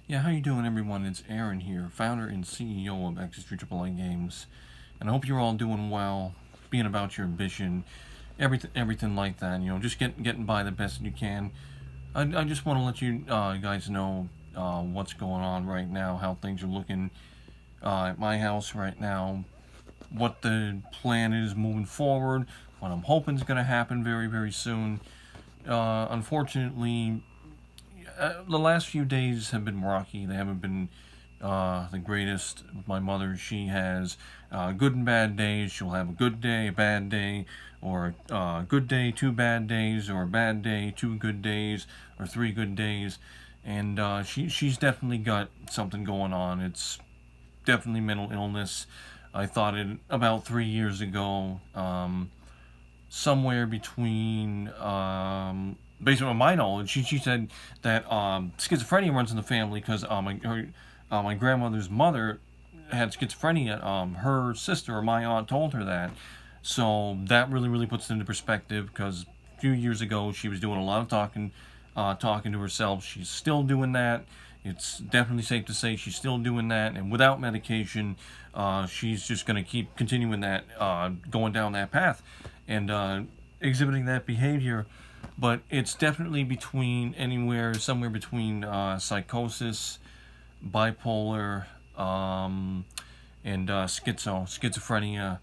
Yeah, how you doing, everyone? It's Aaron here, founder and CEO of X3 AAA Games, and I hope you're all doing well, being about your ambition, everything like that. Just getting by the best you can. I just want to let you guys know what's going on right now, how things are looking at my house right now, what the plan is moving forward, what I'm hoping is going to happen very, very soon. Unfortunately, the last few days have been rocky. They haven't been the greatest. My mother, she has good and bad days. She'll have a good day, a bad day, or a good day, two bad days, or a bad day, two good days, or three good days. And she's definitely got something going on. It's definitely mental illness. I thought it about 3 years ago. Somewhere between, based on my knowledge, she said that schizophrenia runs in the family because my grandmother's mother had schizophrenia. Her sister or my aunt told her that. So that really puts it into perspective because a few years ago she was doing a lot of talking to herself. She's still doing that. It's definitely safe to say she's still doing that, and without medication, she's just going to keep continuing that, going down that path, and exhibiting that behavior. But it's definitely somewhere between psychosis, bipolar, and schizophrenia.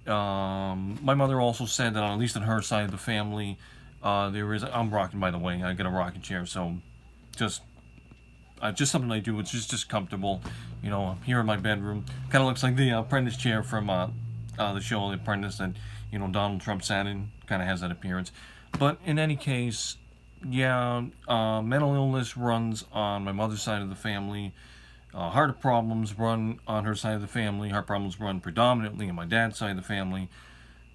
My mother also said that at least on her side of the family, there is. I'm rocking, by the way. I got a rocking chair, so just just something I do. It's just comfortable. I'm here in my bedroom. Kind of looks like the Apprentice chair from the show The Apprentice that Donald Trump sat in. Kind of has that appearance. But in any case, yeah, mental illness runs on my mother's side of the family. Heart problems run on her side of the family. Heart problems run predominantly on my dad's side of the family.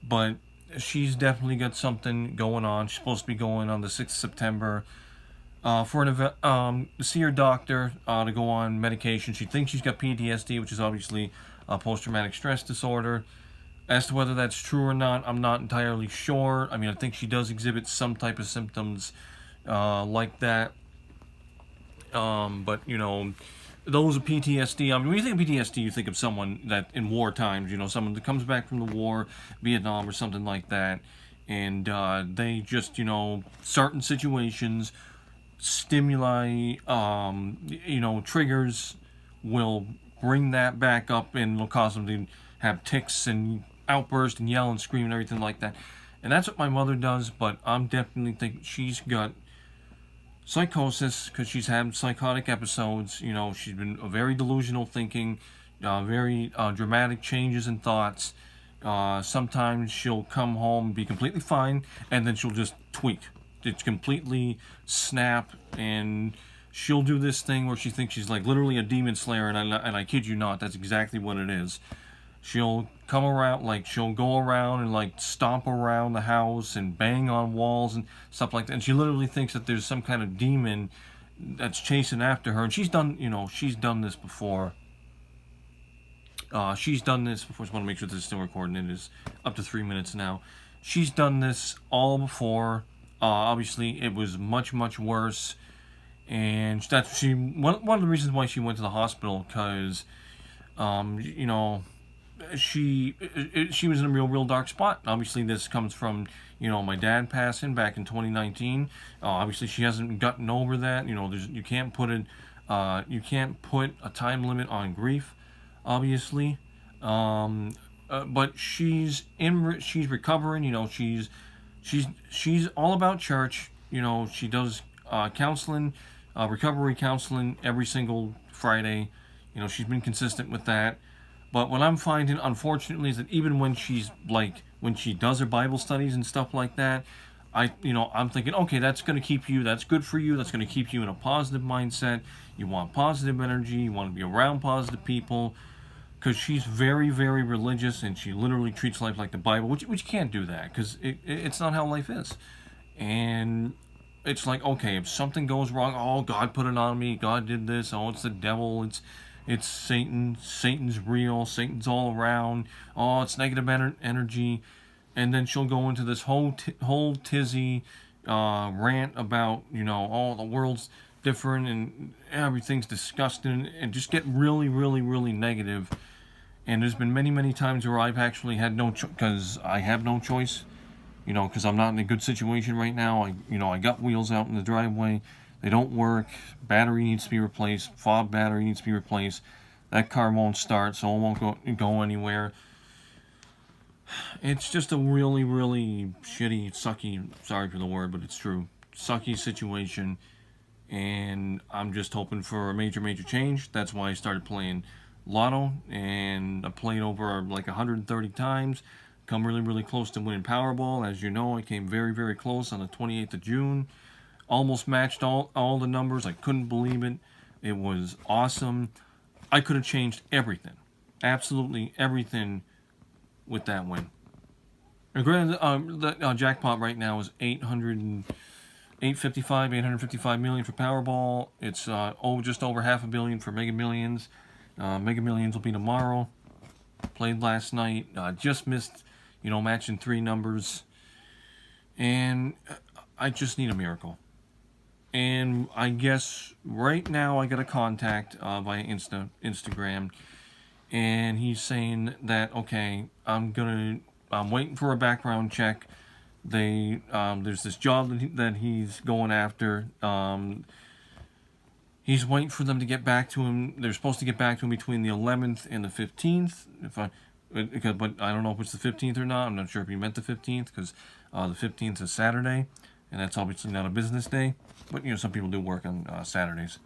But she's definitely got something going on. She's supposed to be going on the 6th of September for an event, to see her doctor, to go on medication. She thinks she's got PTSD, which is obviously post-traumatic stress disorder. As to whether that's true or not, I'm not entirely sure. I mean, I think she does exhibit some type of symptoms like that. But those are PTSD. I mean, when you think of PTSD, you think of someone that in war times, someone that comes back from the war, Vietnam or something like that, and they just, certain situations, stimuli, triggers will bring that back up and it'll cause them to have tics and outburst and yell and scream and everything like that. And that's what my mother does, but I'm definitely thinking she's got psychosis because she's had psychotic episodes. She's been very delusional thinking, very dramatic changes in thoughts. Sometimes she'll come home and be completely fine, and then she'll just tweak. It's completely snap, and she'll do this thing where she thinks she's like literally a demon slayer, and I kid you not, that's exactly what it is. She'll come around, like she'll go around and like stomp around the house and bang on walls and stuff like that. And she literally thinks that there's some kind of demon that's chasing after her. And she's done this before. She's done this before. I just want to make sure this is still recording. It is up to 3 minutes now. She's done this all before. Obviously, it was much worse. And that's one of the reasons why she went to the hospital, because she was in a real dark spot. Obviously, this comes from my dad passing back in 2019. Obviously, she hasn't gotten over that. You can't put a time limit on grief, obviously. But she's recovering. She's all about church. She does counseling, recovery counseling every single Friday. She's been consistent with that. But what I'm finding, unfortunately, is that even when when she does her Bible studies and stuff like that, I'm thinking, okay, that's good for you, that's going to keep you in a positive mindset. You want positive energy, you want to be around positive people, because she's very religious, and she literally treats life like the Bible, which you can't do that, because it's not how life is. And it's like, okay, if something goes wrong, oh, God put it on me, God did this, oh, it's the devil, it's Satan. Satan's real. Satan's all around. Oh, it's negative energy. And then she'll go into this whole tizzy rant about, the world's different and everything's disgusting, and just get really, really, really negative. And there's been many, many times where I've actually had no choice, because I have no choice, because I'm not in a good situation right now. I got wheels out in the driveway. They don't work. Battery needs to be replaced. Fob battery needs to be replaced. That car won't start, so it won't go anywhere. It's just a really, really shitty, sucky, sorry for the word, but it's true, sucky situation. And I'm just hoping for a major, major change. That's why I started playing Lotto, and I played over like 130 times. Come really, really close to winning Powerball. As you know, I came very, very close on the 28th of June. Almost matched all the numbers. I couldn't believe it. It was awesome. I could have changed everything. Absolutely everything with that win. The jackpot right now is 855 million for Powerball. It's just over $500 million for Mega Millions. Mega Millions will be tomorrow. Played last night. Just missed, matching 3 numbers. And I just need a miracle. And I guess right now I got a contact via Instagram. And he's saying that, okay, I'm waiting for a background check. There's this job that he's going after. He's waiting for them to get back to him. They're supposed to get back to him between the 11th and the 15th. But I don't know if it's the 15th or not. I'm not sure if he meant the 15th, because the 15th is Saturday, and that's obviously not a business day. But some people do work on Saturdays.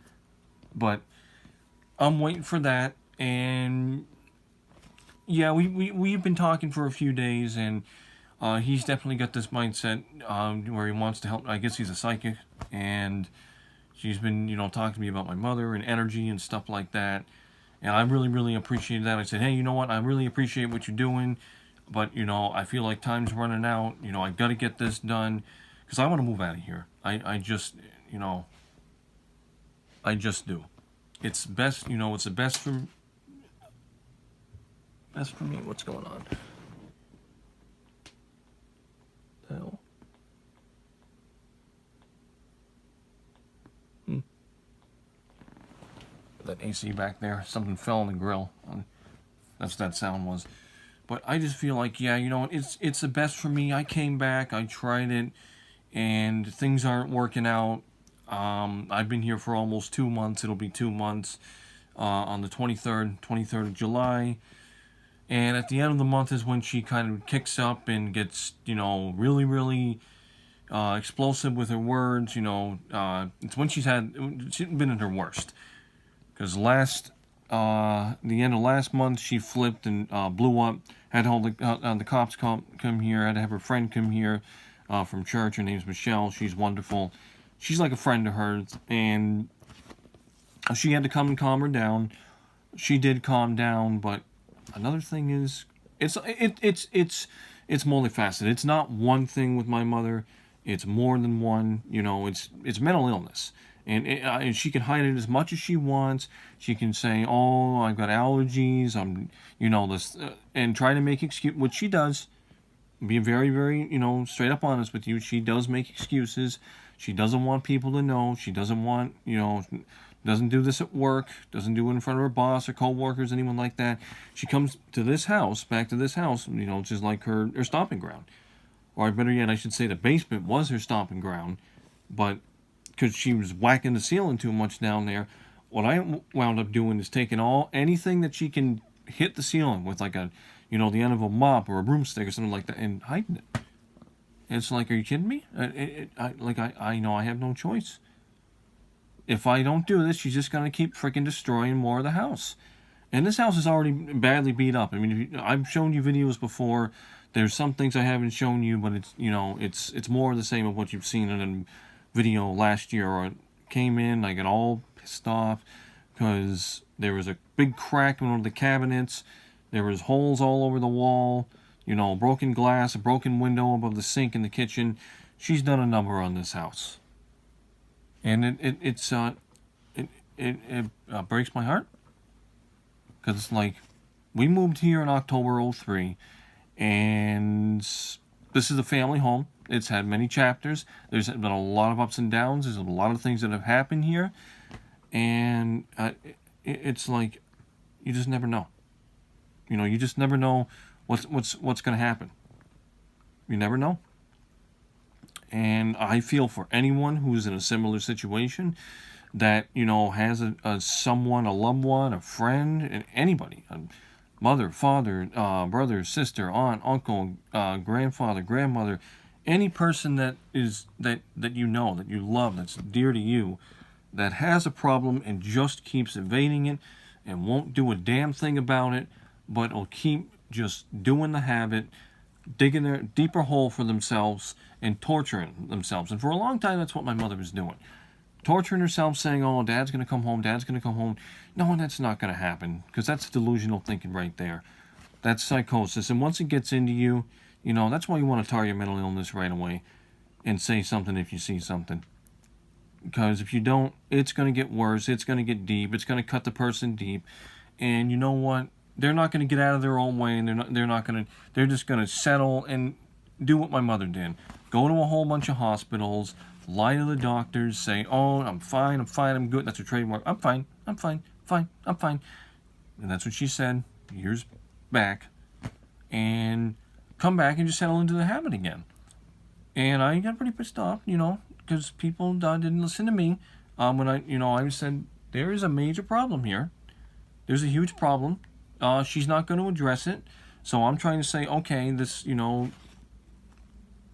But I'm waiting for that, and yeah, we've been talking for a few days, and he's definitely got this mindset where he wants to help. I guess he's a psychic, and she's been, talking to me about my mother and energy and stuff like that. And I really, really appreciated that. I said, hey, you know what? I really appreciate what you're doing, but, I feel like time's running out. I got to get this done, because I want to move out of here. I just do. It's best, it's the best for me. What's going on? The hell? That AC back there, something fell on the grill. That's what that sound was. But I just feel like, yeah, it's the best for me. I came back, I tried it, and things aren't working out. I've been here for almost 2 months. It'll be 2 months on the 23rd of July. And at the end of the month is when she kind of kicks up and gets, really, really explosive with her words. It's when she's been at her worst. Because the end of last month, she flipped and blew up. Had all the cops come here. Had to have her friend come here from church. Her name's Michelle. She's wonderful. She's like a friend of hers, and she had to come and calm her down. She did calm down, but another thing is, it's multifaceted. It's not one thing with my mother. It's more than one. It's mental illness. And she can hide it as much as she wants. She can say, "Oh, I've got allergies. I'm, this," and try to make excuse, which she does. Be very, very, straight up honest with you. She does make excuses. She doesn't want people to know. She doesn't want, doesn't do this at work. Doesn't do it in front of her boss or coworkers, anyone like that. She comes to this house, back to this house, which is like her stomping ground, or better yet, I should say the basement was her stomping ground, but because she was whacking the ceiling too much down there, what I wound up doing is taking anything that she can hit the ceiling with, like the end of a mop or a broomstick or something like that, and hiding it. And it's like, are you kidding me? I know I have no choice. If I don't do this, she's just gonna keep freaking destroying more of the house. And this house is already badly beat up. I mean, I've shown you videos before. There's some things I haven't shown you, but it's more of the same of what you've seen in a video last year. Or it came in, I got all pissed off because there was a big crack in one of the cabinets. There was holes all over the wall. Broken glass, a broken window above the sink in the kitchen. She's done a number on this house, and it breaks my heart, because it's like, we moved here in October '03, and this is a family home. It's had many chapters. There's been a lot of ups and downs. There's a lot of things that have happened here, and it's like you just never know. You know, you just never know what's going to happen. You never know. And I feel for anyone who's in a similar situation that, you know, has a someone, a loved one, a friend, and anybody, a mother, father, brother, sister, aunt, uncle, grandfather, grandmother, any person that is that you know, that you love, that's dear to you, that has a problem and just keeps evading it and won't do a damn thing about it, but will keep just doing the habit, digging a deeper hole for themselves and torturing themselves. And for a long time, that's what my mother was doing. Torturing herself, saying, oh, dad's going to come home, dad's going to come home. No, that's not going to happen, because that's delusional thinking right there. That's psychosis. And once it gets into you, you know, that's why you want to tar your mental illness right away and say something if you see something. Because if you don't, it's going to get worse. It's going to get deep. It's going to cut the person deep. And you know what? They're not going to get out of their own way, and they're just going to settle and do what my mother did. Go to a whole bunch of hospitals, lie to the doctors, say, oh, I'm fine, I'm good. That's her trademark. I'm fine. And that's what she said years back. And come back and just settle into the habit again. And I got pretty pissed off, you know, because people didn't listen to me when I said, there is a major problem here. There's a huge problem. She's not going to address it. So I'm trying to say, okay, this, you know,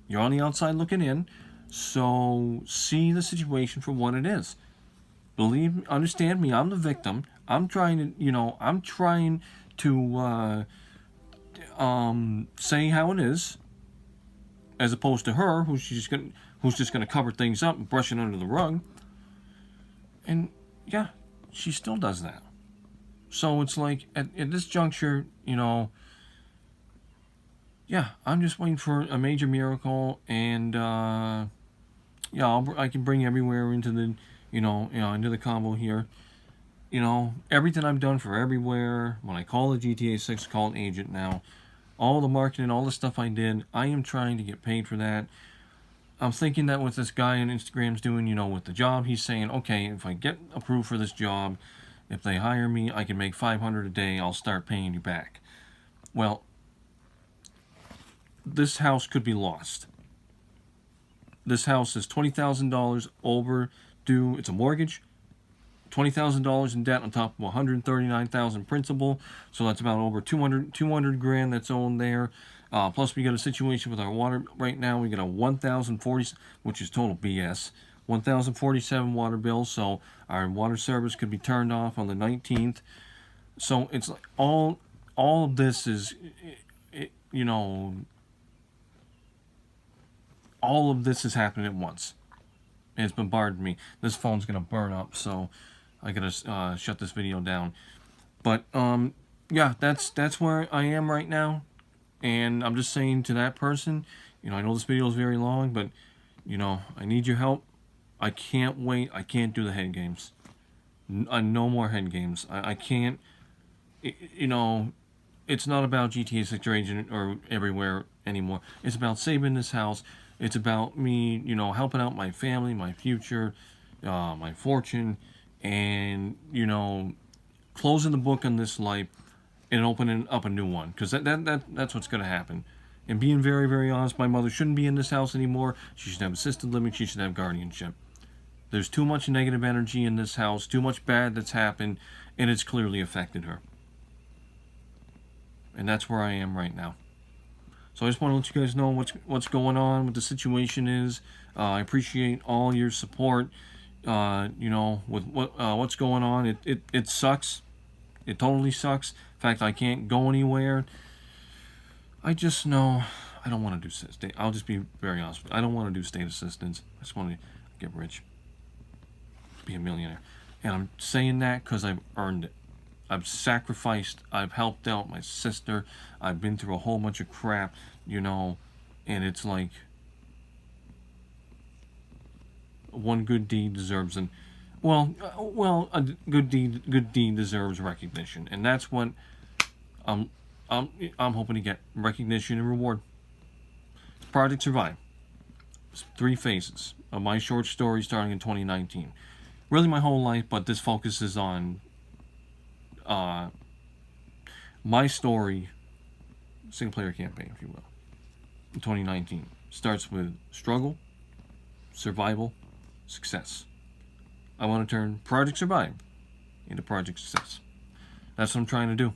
you're on the outside looking in. So see the situation for what it is. Understand me, I'm the victim. I'm trying to say how it is, as opposed to her, who's just gonna cover things up and brush it under the rug. And yeah, she still does that. So it's like at this juncture, you know, yeah, I'm just waiting for a major miracle, and yeah, I can bring everywhere into the, into the combo here. You know, everything I've done for everywhere. When I call the GTA 6, call an agent now. All the marketing, all the stuff I did, I am trying to get paid for that. I'm thinking that what this guy on Instagram's doing, you know, with the job, he's saying, okay, if I get approved for this job, if they hire me, I can make $500 a day. I'll start paying you back. Well, this house could be lost. This house is $20,000 overdue. It's a mortgage. $20,000 in debt on top of $139,000 principal. So that's about over 200 grand that's owed there. Plus we got a situation with our water right now. We got a 1,040, which is total BS. 1,047 water bill. So our water service could be turned off on the 19th. So it's like all of this is, you know, all of this is happening at once. It's bombarded me. This phone's gonna burn up, so I gotta shut this video down. But yeah, that's where I am right now, and I'm just saying to that person, you know, I know this video is very long, but you know, I need your help. I can't wait. I can't do the head games. No more head games. I can't. You know, it's not about GTA 6 or Agent or everywhere anymore. It's about saving this house. It's about me, you know, helping out my family, my future, my fortune, and, you know, closing the book on this life and opening up a new one. Because that's what's going to happen. And being very, very honest, my mother shouldn't be in this house anymore. She should have assisted living. She should have guardianship. There's too much negative energy in this house, too much bad that's happened, and it's clearly affected her. And that's where I am right now. So I just want to let you guys know what's going on, what the situation is. I appreciate all your support. You know, with what's going on. It sucks. It totally sucks. In fact, I can't go anywhere. I just know I don't want to do state. I'll just be very honest with you. I don't want to do state assistance. I just want to get rich, be a millionaire. And I'm saying that because I've earned it. I've sacrificed, I've helped out my sister, I've been through a whole bunch of crap, you know, and it's like, one good deed deserves a good deed deserves recognition, and that's what I'm hoping to get, recognition and reward. Project Survive. 3 phases of my short story starting in 2019. Really my whole life, but this focuses on my story, single player campaign, if you will, in 2019. Starts with struggle, survival, success. I want to turn Project Survive into Project Success. That's what I'm trying to do.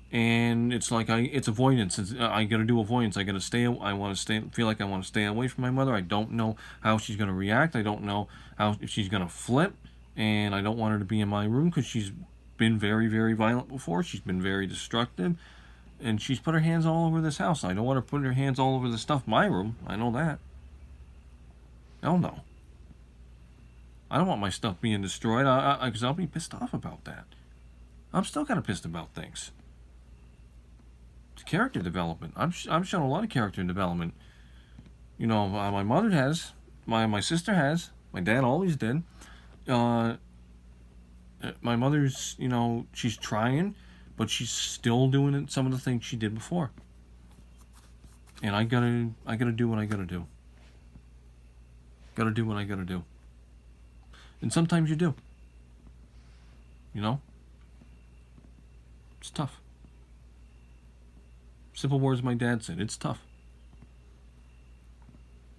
And it's like it's avoidance. I got to do avoidance. I got to stay. I want to stay. Feel like I want to stay away from my mother. I don't know how she's going to react. I don't know if she's going to flip, and I don't want her to be in my room because she's been very, very violent before. She's been very destructive, and she's put her hands all over this house. I don't want her putting her hands all over the stuff in my room. I know that. Hell no. I don't want my stuff being destroyed. Because I'll be pissed off about that. I'm still kind of pissed about things. It's character development. I'm showing a lot of character development. You know, my mother has, my sister has, my dad always did. My mother's, you know, she's trying, but she's still doing some of the things she did before. And I gotta do what I gotta do. Gotta do what I gotta do. And sometimes you do. You know? It's tough. Simple words my dad said. It's tough.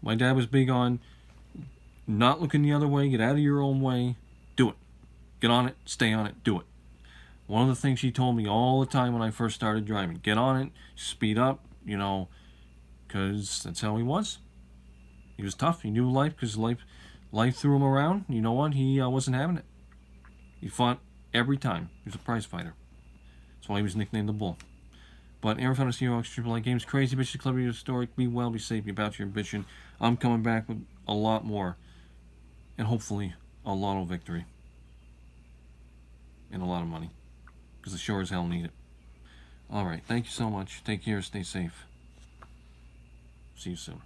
My dad was big on not looking the other way, get out of your own way, do it. Get on it, stay on it, do it. One of the things he told me all the time when I first started driving, get on it, speed up, you know, because that's how he was. He was tough. He knew life because life threw him around. You know what? He wasn't having it. He fought every time. He was a prize fighter. That's why he was nicknamed the Bull. But Aaron Fantasy Hero Triple Games, crazy bitches, clever, historic. Be well, be safe, be about your ambition. I'm coming back with a lot more, and hopefully a lotto victory and a lot of money, because the sure as hell need it. All right, thank you so much. Take care, stay safe. See you soon.